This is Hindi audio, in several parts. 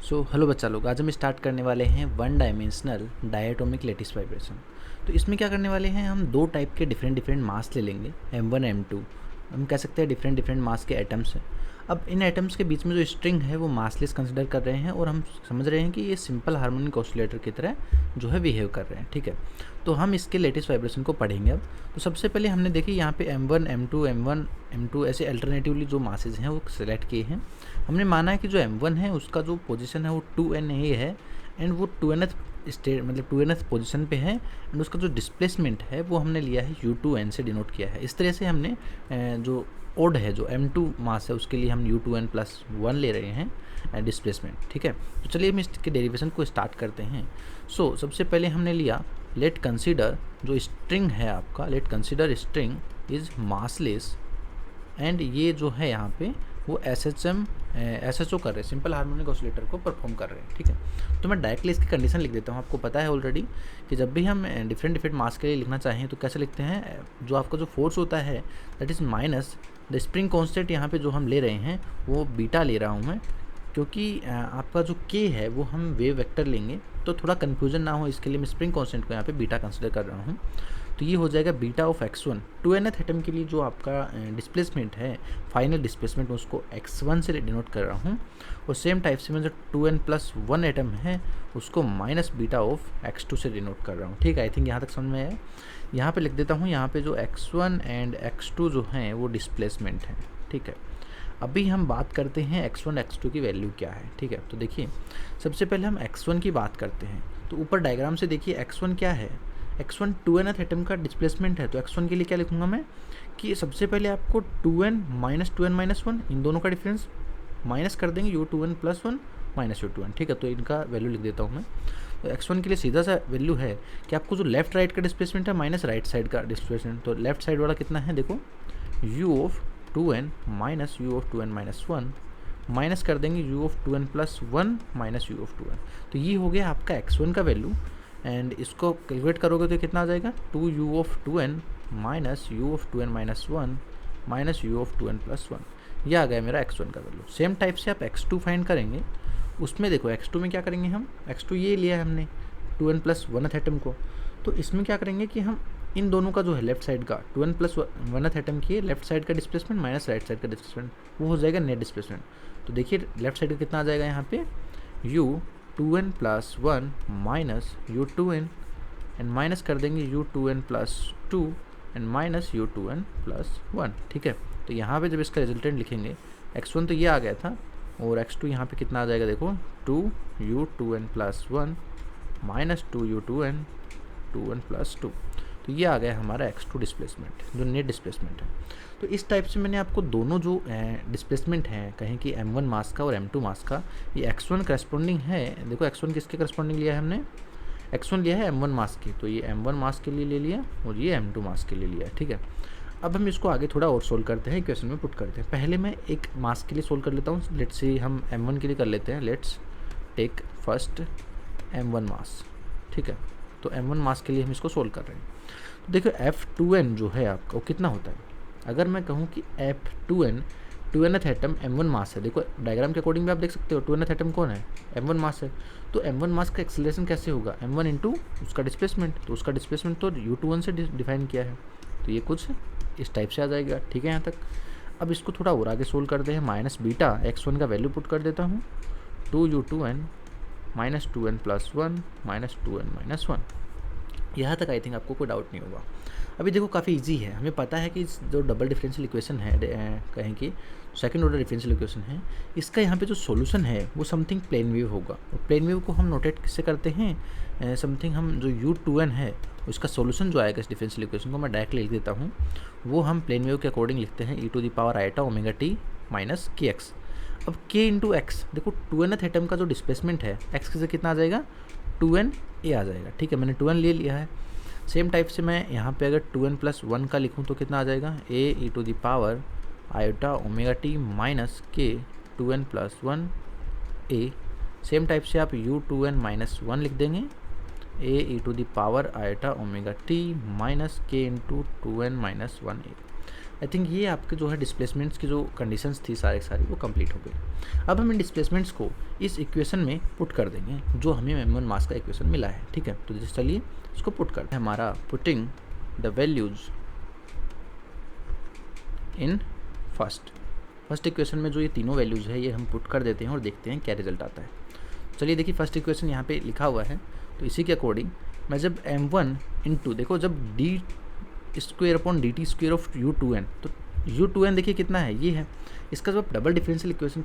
हेलो बच्चा लोग, आज हम स्टार्ट करने वाले हैं one dimensional diatomic lattice vibration. तो इसमें क्या करने वाले हैं, हम दो टाइप के डिफरेंट डिफरेंट मास ले लेंगे, M1 M2। हम कह सकते हैं डिफरेंट डिफरेंट मास के एटम्स हैं। अब इन एटम्स के बीच में जो स्ट्रिंग है वो मासलेस कंसिडर कर रहे हैं और हम समझ रहे हैं कि ये सिंपल हार्मोनिक ऑसिलेटर की तरह जो है बिहेव कर रहे हैं। ठीक है, तो हम इसके लेटेस्ट वाइब्रेशन को पढ़ेंगे। अब तो सबसे पहले हमने देखी यहाँ पे M1 M2 M1 M2 ऐसे अल्टरनेटिवली जो मासेज हैं वो सेलेक्ट किए हैं। हमने माना है कि जो M1 है उसका जो पोजीशन है वो 2NA है एंड वो 2nth स्टेट मतलब 2nth पोजीशन पे है एंड उसका जो डिस्प्लेसमेंट है वो हमने लिया है U2n से डिनोट किया है। इस तरह से हमने जो ओड है जो M2 मास है उसके लिए हम U2n+1 ले रहे हैं डिस्प्लेसमेंट। ठीक है, तो चलिए हम इसके डेरिवेशन को स्टार्ट करते हैं। सबसे पहले हमने लिया लेट कंसीडर जो स्ट्रिंग है आपका, late consider string is massless and ये जो है यहाँ पे वो SHO कर रहे हैं, सिंपल हार्मोनिक ऑसिलेटर को परफॉर्म कर रहे हैं। ठीक है, तो मैं डायरेक्टली इसकी कंडीशन लिख देता हूँ। आपको पता है ऑलरेडी कि जब भी हम डिफरेंट डिफरेंट मास के लिए लिखना चाहें तो कैसे लिखते हैं, जो आपका जो फोर्स होता है that is minus the spring constant. यहाँ पे जो हम ले रहे हैं वो बीटा ले रहा हूँ मैं, क्योंकि आपका जो k है वो हम वेव वेक्टर लेंगे तो थोड़ा कन्फ्यूजन ना हो, इसके लिए मैं स्प्रिंग कॉन्स्टेंट को यहाँ पे बीटा कंसिडर कर रहा हूँ। तो ये हो जाएगा beta of x1। 2nth atom के लिए जो आपका डिस्प्लेसमेंट है, फाइनल डिस्प्लेसमेंट, उसको x1 से डिनोट कर रहा हूँ। और सेम टाइप से मैं जो 2n+1 एटम है उसको माइनस बीटा ऑफ x2 से डिनोट कर रहा हूँ। ठीक है, आई थिंक यहाँ तक समझ में आया। यहाँ पे लिख देता हूँ, यहाँ पे जो x1 एंड x2 जो हैं वो डिस्प्लेसमेंट हैं। ठीक है, अभी हम बात करते हैं x1 x2 की वैल्यू क्या है। ठीक है, तो देखिए सबसे पहले हम x1 की बात करते हैं। तो ऊपर डायग्राम से देखिए x1 क्या है, x1 2nth एटम का डिस्प्लेसमेंट है। तो x1 के लिए क्या लिखूंगा मैं कि सबसे पहले आपको 2n-1 इन दोनों का डिफरेंस माइनस कर देंगे, U2n+1 -U2n। ठीक है, तो इनका वैल्यू लिख देता हूँ मैं। तो x1 के लिए सीधा सा वैल्यू है कि आपको जो लेफ्ट राइट का डिस्प्लेसमेंट है माइनस राइट साइड का डिस्प्लेसमेंट। तो लेफ्ट साइड वाला कितना है, देखो U(2n - U(2n-1) माइनस कर देंगे U(2n+1 - U(2n)। तो ये हो गया आपका x1 का वैल्यू एंड इसको कैलकुलेट करोगे तो कितना आ जाएगा, 2U(2n - U(2n-1 - U(2n+1)। यह आ गया मेरा x1 का वैल्यू। सेम टाइप से आप x2 फाइंड करेंगे। उसमें देखो x2 में क्या करेंगे, हम x2 ये लिया है हमने 2n+1 एटम को। तो इसमें क्या करेंगे कि हम इन दोनों का जो है लेफ्ट साइड का 2n+1 एटम की लेफ्ट साइड का डिस्प्लेसमेंट माइनस राइट साइड का डिस्प्लेसमेंट वो हो जाएगा नेट डिस्प्लेसमेंट। तो देखिए लेफ्ट साइड का कितना आ जाएगा यहाँ पे U2n+1 - U2n एंड माइनस कर देंगे U2n+2 एंड माइनस U2n+1। ठीक है, तो यहाँ पे जब इसका रिजल्टेंट लिखेंगे x1 तो ये आ गया था और x2 यहाँ पे कितना आ जाएगा, देखो 2U2n+1 - 2U2n 2n+2। तो ये आ गया हमारा x2 डिस्प्लेसमेंट जो नेट डिस्प्लेसमेंट है। तो इस टाइप से मैंने आपको दोनों जो डिस्प्लेसमेंट हैं कहें कि M1 मास का और M2 मास का, ये x1 करस्पॉन्डिंग है। देखो x1 किसके करस्पॉन्डिंग लिया है हमने, x1 लिया है M1 मास की, तो ये M1 मास के लिए ले लिया और ये M2 मास के लिए लिया। ठीक है, अब हम इसको आगे थोड़ा और सोल्व करते हैं, इक्वेशन में पुट करते हैं। पहले मैं एक मास के लिए सोल्व कर लेता हूँ। लेट्स से हम M1 के लिए कर लेते हैं। लेट्स टेक फर्स्ट M1 मास। ठीक है, तो M1 मास के लिए हम इसको सोल्व कर रहे हैं। तो देखो F2n जो है आपका वो कितना होता है, अगर मैं कहूँ कि F2n 2nth एटम M1 मास है। देखो डायग्राम के अकॉर्डिंग भी आप देख सकते हो 2nth एटम कौन है, M1 मास है। तो M1 मास का एक्सेलरेशन कैसे होगा, M1 इंटू उसका डिस्प्लेसमेंट। तो उसका डिस्प्लेसमेंट तो U2n से डिफाइन किया है, तो ये कुछ इस टाइप से आ जाएगा। ठीक है, यहाँ तक। अब इसको थोड़ा और आगे सोल्व करते हैं। माइनस बीटा x1 का वैल्यू पुट कर देता हूँ, 2U2n - 2n+1 - 2n-1। यहाँ तक आई थिंक आपको कोई डाउट नहीं होगा। अभी देखो काफ़ी इजी है, हमें पता है कि जो डबल डिफरेंशियल इक्वेशन है कहें कि सेकंड ऑर्डर डिफरेंशियल इक्वेशन है, इसका यहाँ पे जो सॉल्यूशन है वो समथिंग प्लेन वेव होगा। और प्लेन वेव को हम नोटेट किससे करते हैं, समथिंग हम जो U2n है उसका सॉल्यूशन जो आएगा इस डिफरेंशियल इक्वेशन को मैं डायरेक्टली लिख देता हूँ, वो हम प्लेन वेव के अकॉर्डिंग लिखते हैं e⁻⁻⁻t - kx। अब k इंटू एक्स, देखो 2nth एटम का जो डिस्प्लेसमेंट है x से कितना आ जाएगा, 2n आ जाएगा। ठीक है, मैंने 2n ले लिया है। सेम टाइप से मैं यहाँ पे अगर 2n+1 का लिखूँ तो कितना आ जाएगा, a⁻⁻⁻t - k 2n+1 a। Same type से आप U2n-1 लिख देंगे, a⁻⁻⁻t - k into 2n-1 a। I think ये आपके जो है डिस्प्लेसमेंट्स की जो कंडीशंस थी सारी वो कंप्लीट हो गई। अब हम इन डिस्प्लेसमेंट्स को इस इक्वेशन में पुट कर देंगे जो हमें m1 मास का इक्वेशन मिला है, ठीक है। तो चलिए इसको पुट करते हैं। हमारा putting the values in first equation में जो ये तीनों वैल्यूज़ है ये हम पुट कर देते हैं और देखते हैं क्या रिजल्ट आता है। चलिए देखिए फर्स्ट इक्वेशन यहाँ पे लिखा हुआ है, तो इसी के अकॉर्डिंग मैं जब m1 इंटू देखो जब D square upon D T square of u2n, तो u2n देखिए कितना है, ये है। इसका जब आप डबल डिफरेंशिएशन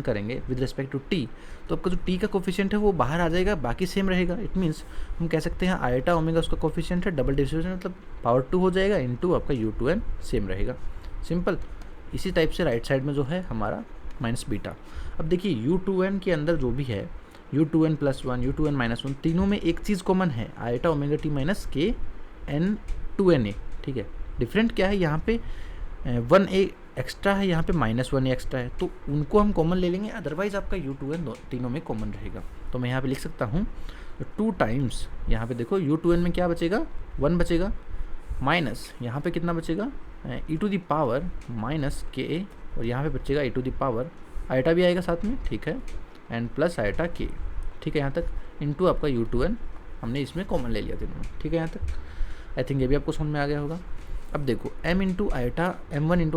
करेंगे विद रिस्पेक्ट टू t, तो आपका जो t का कोफिशिएंट है वो बाहर आ जाएगा, बाकी सेम रहेगा। इट मीन्स हम कह सकते हैं आयटा ओमेगा उसका कोफिशिएंट है, डबल डिफरेंशिएशन मतलब पावर 2 हो जाएगा इंटू आपका u2n सेम रहेगा, सिंपल। इसी टाइप से राइट साइड में जो है हमारा माइनस बीटा। अब देखिए u2n के अंदर जो भी है u2n + 1 u2n - 1 तीनों में एक चीज़ कॉमन है, आयटा ओमेगा टी माइनस के एन 2na, ठीक है। डिफरेंट क्या है, यहाँ पे 1a एक्स्ट्रा है, यहाँ पे -1a एक्स्ट्रा है, तो उनको हम कॉमन ले लेंगे, अदरवाइज आपका u2n तीनों में कॉमन रहेगा। तो मैं यहाँ पे लिख सकता हूँ 2 टाइम्स, यहाँ पे देखो u2n में क्या बचेगा, 1 बचेगा, माइनस यहाँ पे कितना बचेगा e⁻ -ka, और यहाँ पे बचेगा e⁻, आयटा भी आएगा साथ में, ठीक है, एंड प्लस आयटा k, ठीक है। यहाँ तक इंटू आपका u2n हमने इसमें कॉमन ले लिया तीनों में, ठीक है। यहाँ तक आई थिंक ये भी आपको समझ में आ गया होगा। अब देखो m1 into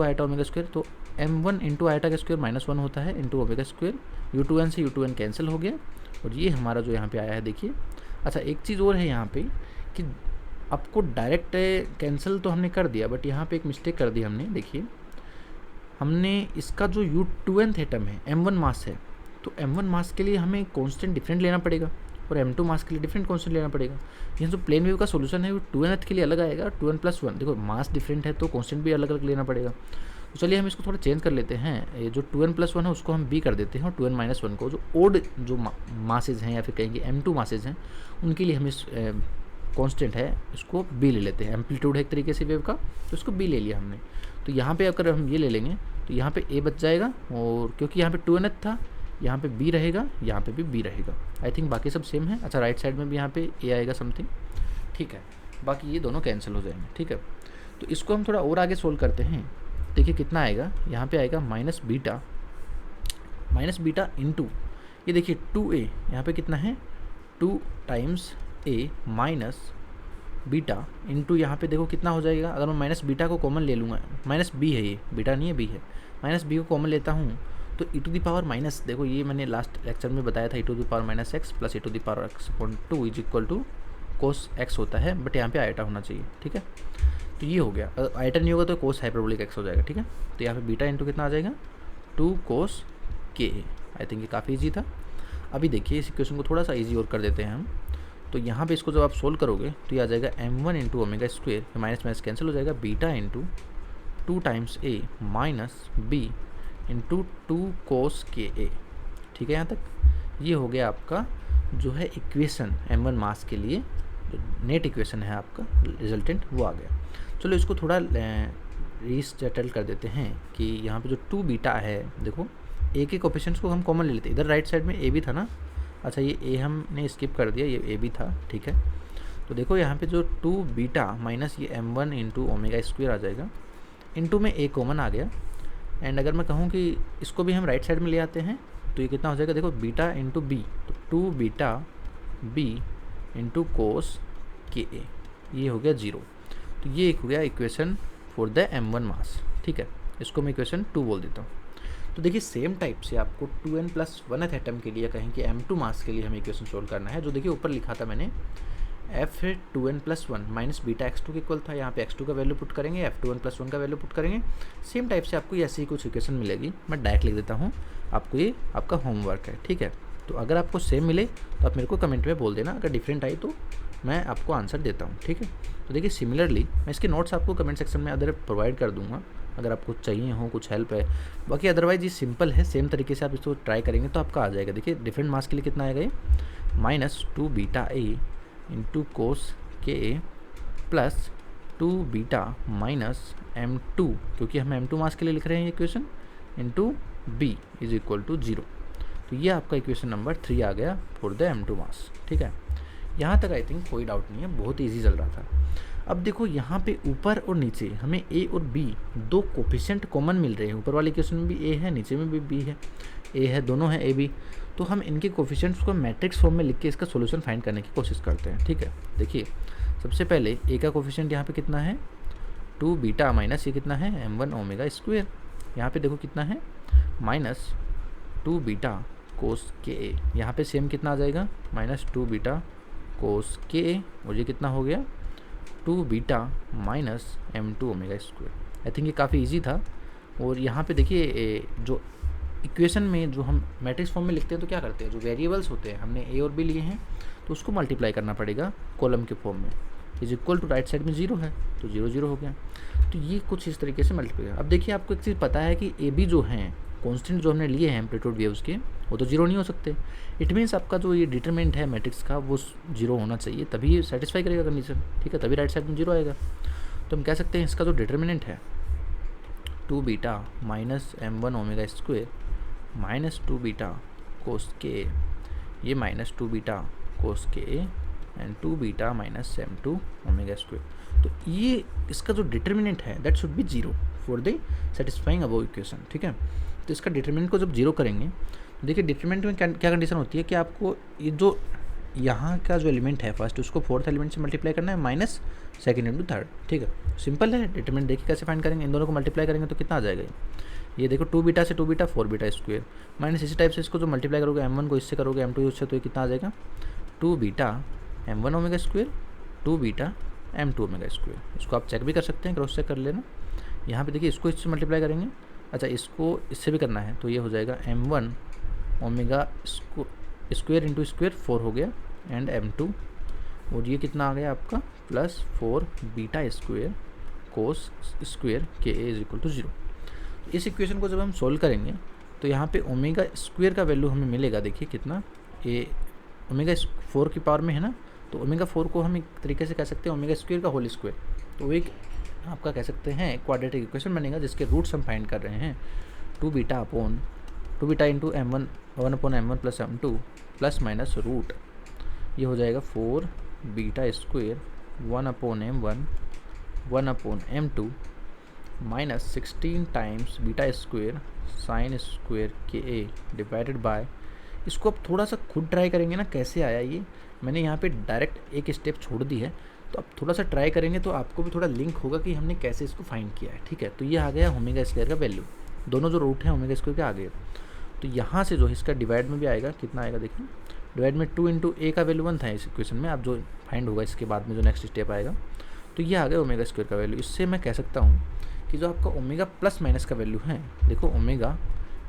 eta omega square, तो m1 इंटू आयटा का स्क्वायर -1 होता है इंटू ओमेगा स्क्वायर, u2n से u2n कैंसिल हो गया, और ये हमारा जो यहाँ पे आया है देखिए। अच्छा एक चीज़ और है यहाँ पे कि आपको डायरेक्ट कैंसिल तो हमने कर दिया, बट यहाँ पे एक मिस्टेक कर दी हमने। देखिए हमने इसका जो u2n एटम है m1 मास है, तो m1 मास के लिए हमें कांस्टेंट डिफरेंट लेना पड़ेगा और m2 मास के लिए डिफरेंट कांस्टेंट लेना पड़ेगा। यहाँ जो प्लेन वेव का सोल्यूशन है वो 2n के लिए अलग आएगा, 2n + 1, देखो मास डिफरेंट है तो कांस्टेंट भी अलग अलग लेना पड़ेगा। तो चलिए हम इसको थोड़ा चेंज कर लेते हैं, ये जो 2n + 1 है उसको हम b कर देते हैं, और 2n - 1 को जो ओड जो मासेज हैं या फिर कहेंगे m2 मासेज हैं उनके लिए हम इस कांस्टेंट है इसको b ले लेते हैं। एम्पलीट्यूड है एक तरीके से वेव का, तो इसको b ले लिया हमने। तो यहाँ पे अगर हम ये ले लेंगे तो यहाँ पे a बच जाएगा, और क्योंकि यहाँ पे 2n था यहाँ पे b रहेगा, यहाँ पे भी b रहेगा। आई थिंक बाकी सब सेम है। अच्छा राइट साइड में भी यहाँ पे a आएगा समथिंग, ठीक है, बाकी ये दोनों कैंसिल हो जाएंगे, ठीक है। तो इसको हम थोड़ा और आगे सोल्व करते हैं। देखिए कितना आएगा, यहाँ पे आएगा माइनस बीटा इंटू ये देखिए 2a, यहाँ पे कितना है 2 times a minus beta into यहाँ पे देखो कितना हो जाएगा। अगर मैं माइनस बीटा को कॉमन ले लूँगा, माइनस b है, ये बीटा नहीं है b है, माइनस b को कॉमन लेता हूँ तो e⁻, देखो ये मैंने लास्ट लेक्चर में बताया था, e⁻ -x plus e⁻x/2 is equal to cos x होता है, बट यहाँ पे आयटा होना चाहिए, ठीक है। तो ये हो गया, अगर आयटा नहीं होगा तो कोस हाइपरबोलिक x हो जाएगा, ठीक है। तो यहाँ पे बीटा इंटू कितना आ जाएगा 2 cos k। आई थिंक ये काफ़ी ईजी था। अभी देखिए इस इक्वेशन को थोड़ा सा ईजी और कर देते हैं हम। तो यहाँ पे इसको जब आप सोल्व करोगे तो ये आ जाएगा m1 into omega square, minus minus cancel हो जाएगा, beta into 2 times a minus b into 2 cos ka, ठीक है। यहाँ तक ये हो गया आपका जो है इक्वेशन m1 मास के लिए जो नेट इक्वेशन है आपका रिजल्टेंट वो आ गया। चलो इसको थोड़ा रीसेटल कर देते हैं कि यहाँ पे जो 2 बीटा है, देखो a के कोफिशिएंट्स को हम कॉमन ले लेते हैं। इधर राइट साइड में a भी था ना, अच्छा ये a हमने स्किप कर दिया, ये a भी था, ठीक है। तो देखो यहाँ पे जो 2 बीटा माइनस ये m1 इंटू ओमेगा स्क्वायर आ जाएगा, इंटू में a कॉमन आ गया, एंड अगर मैं कहूँ कि इसको भी हम राइट साइड में ले आते हैं तो ये कितना हो जाएगा, देखो बीटा इंटू b, तो 2 बीटा b इंटू कोस के a, ये हो गया 0। तो ये एक हो गया इक्वेशन फॉर द m1 मास, ठीक है। इसको मैं इक्वेशन 2 बोल देता हूँ। तो देखिए सेम टाइप से आपको 2n + 1th एटम के लिए कहें कि m2 मास के लिए हमें इक्वेशन सोल्व करना है। जो देखिए ऊपर लिखा था मैंने f 2n + 1 minus beta x2 के इक्वल था, यहाँ पे x2 का वैल्यू पुट करेंगे, f2n + 1 का वैल्यू पुट करेंगे। सेम टाइप से आपको ऐसी ही कुछ इक्वेशन मिलेगी, मैं डायरेक्ट लिख देता हूँ, आपको ये आपका होमवर्क है, ठीक है। तो अगर आपको सेम मिले तो आप मेरे को कमेंट में बोल देना, अगर डिफरेंट आई तो मैं आपको आंसर देता हूँ, ठीक है। तो देखिए सिमिलरली मैं इसके नोट्स आपको कमेंट सेक्शन में अदर प्रोवाइड कर दूँगा, अगर आपको चाहिए हो कुछ हेल्प है। बाकी अदरवाइज ये सिंपल है, सेम तरीके से आप इसको ट्राई करेंगे तो आपका आ जाएगा। देखिए डिफरेंट मास के लिए कितना आएगा, ये -2 बीटा a इंटू कोस के a plus 2 beta minus m2, क्योंकि हम m2 मास के लिए लिख रहे हैं ये equation, into b is equal to 0। तो ये आपका इक्वेशन नंबर 3 आ गया फॉर द m2 मास, ठीक है। यहाँ तक आई थिंक कोई डाउट नहीं है, बहुत ईजी चल रहा था। अब देखो यहाँ पे ऊपर और नीचे हमें ए और बी दो कोफिशिएंट कॉमन मिल रहे हैं। ऊपर वाले इक्वेशन में भी ए है, नीचे में भी बी है, ए है, दोनों है ए बी। तो हम इनके कोफिशिएंट्स को मैट्रिक्स फॉर्म में लिख के इसका सोल्यूशन फाइंड करने की कोशिश करते हैं। ठीक है, देखिए सबसे पहले ए का कोफिशिएंट यहाँ पे कितना है 2 बीटा माइनस ये कितना है m1 ओमेगा स्क्वायर। यहाँ पे देखो कितना है माइनस 2 बीटा कोस के ए। यहाँ पे सेम कितना आ जाएगा माइनस 2 बीटा कोस के ए, और ये कितना हो गया 2 beta minus m2 omega square. I think ये काफ़ी इजी था। और यहाँ पे देखिए जो इक्वेशन में जो हम मैट्रिक्स फॉर्म में लिखते हैं तो क्या करते हैं, जो वेरिएबल्स होते हैं हमने ए और बी लिए हैं तो उसको मल्टीप्लाई करना पड़ेगा कॉलम के फॉर्म में। Is equal to right side में 0 है तो 0 0 हो गया। तो ये कुछ इस तरीके से मल्टीप्लाई। अब देखिए आपको एक चीज़ पता है कि ए बी जो हैं कॉन्स्टेंट जो हमने लिए हैं एम्पलीट्यूड वेव्स के वो तो 0 नहीं हो सकते। इट मीन्स आपका जो ये डिटरमिनेंट है मैट्रिक्स का वो 0 होना चाहिए, तभी ये सेटिस्फाई करेगा कंडीशन। ठीक है, तभी राइट साइड में 0 आएगा। तो हम कह सकते हैं इसका जो डिटरमिनेंट है 2 beta minus m1 omega square minus 2 beta कोस के ए, ये माइनस 2 बीटा कोस के A and 2 beta minus m2 omega square. तो ये इसका जो डिटरमिनेंट है that should be 0 for the satisfying above equation. ठीक है, तो इसका डिटरमिनेंट को जब 0 करेंगे तो देखिए डिटरमिनेंट में क्या कंडीशन होती है कि आपको ये जो यहाँ का जो एलिमेंट है फर्स्ट उसको फोर्थ एलिमेंट से मल्टीप्लाई करना है माइनस सेकेंड इंटू थर्ड। ठीक है, सिंपल है। डिटरमिनेंट देखिए कैसे फाइंड करेंगे, इन दोनों को मल्टीप्लाई करेंगे तो कितना आ जाएगा ये देखो 2 बीटा से 2 बीटा 4 बीटा स्क्वायर माइनस इसी टाइप से इसको जो मल्टीप्लाई करोगे m1 को इससे करोगे m2 उससे, तो ये कितना आ जाएगा 2 beta m1 omega square 2 beta m2 omega square. इसको आप चेक भी कर सकते हैं, क्रॉस चेक कर लेना। यहाँ पे देखिए इसको इससे मल्टीप्लाई करेंगे, अच्छा इसको इससे भी करना है तो ये हो जाएगा m1 omega square into square 4 हो गया एंड m2, और ये कितना आ गया आपका plus 4 beta square cos square के ए इज इक्वल टू 0। इस इक्वेशन को जब हम सोल्व करेंगे तो यहाँ पे ओमेगा स्क्वायर का वैल्यू हमें मिलेगा, देखिए कितना ए ओमेगा 4 की पावर में है ना, तो ओमेगा 4 को हम एक तरीके से कह सकते हैं ओमेगा स्क्वायर का होल स्क्वायर। तो एक आपका कह सकते हैं क्वाड्रेटिक इक्वेशन बनेगा जिसके रूट्स हम फाइंड कर रहे हैं 2 beta into m1 1 upon m1 plus m2 plus minus root ये हो जाएगा 4 beta square 1 upon m1 1 upon m2 minus 16 times beta square sine square के ए डिवाइडेड बाय। इसको अब थोड़ा सा खुद ट्राई करेंगे ना कैसे आया ये, मैंने यहाँ पे डायरेक्ट एक स्टेप छोड़ दी है, तो अब थोड़ा सा ट्राई करेंगे तो आपको भी थोड़ा लिंक होगा कि हमने कैसे इसको फाइंड किया है। ठीक है, तो ये आ गया ओमेगा स्क्वायर का वैल्यू, दोनों जो रूट हैं ओमेगा स्क्वायर के आ गए। तो यहाँ से जो इसका डिवाइड में भी आएगा, कितना आएगा देखिए, डिवाइड में 2 इंटू ए का वैल्यू 1 था इस इक्वेशन में, अब जो फाइंड होगा इसके बाद में जो नेक्स्ट स्टेप आएगा तो ये आ गया ओमेगा स्क्वायर का वैल्यू। इससे मैं कह सकता हूँ कि जो आपका ओमेगा प्लस माइनस का वैल्यू है, देखो ओमेगा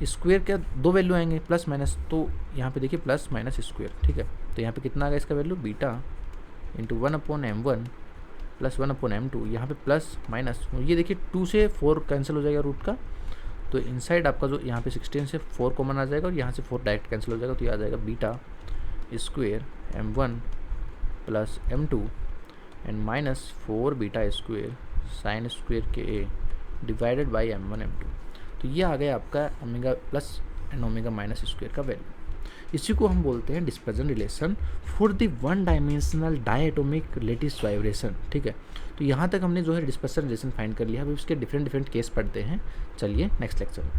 स्क्वायर का दो वैल्यू आएंगे प्लस माइनस, तो यहाँ पे देखिए प्लस माइनस स्क्वायर। ठीक है, तो यहाँ पे कितना आ गया इसका value beta into 1 upon m1 plus 1 upon m2, यहाँ पे प्लस माइनस ये देखिए 2 से 4 कैंसिल हो जाएगा रूट का, तो इनसाइड आपका जो यहाँ पे 16 से 4 कॉमन आ जाएगा और यहाँ से 4 डायरेक्ट कैंसिल हो जाएगा, तो ये आ जाएगा beta square m1 plus m2 and minus 4 beta square sine square के a divided by m1 m2। तो ये आ गया आपका omega plus and omega minus square का वैल्यू। इसी को हम बोलते हैं dispersion relation for the one dimensional diatomic lattice vibration. ठीक है, तो यहाँ तक हमने जो है डिस्पर्जन रिलेशन फाइंड कर लिया। अब इसके डिफरेंट केस पढ़ते हैं, चलिए नेक्स्ट लेक्चर में।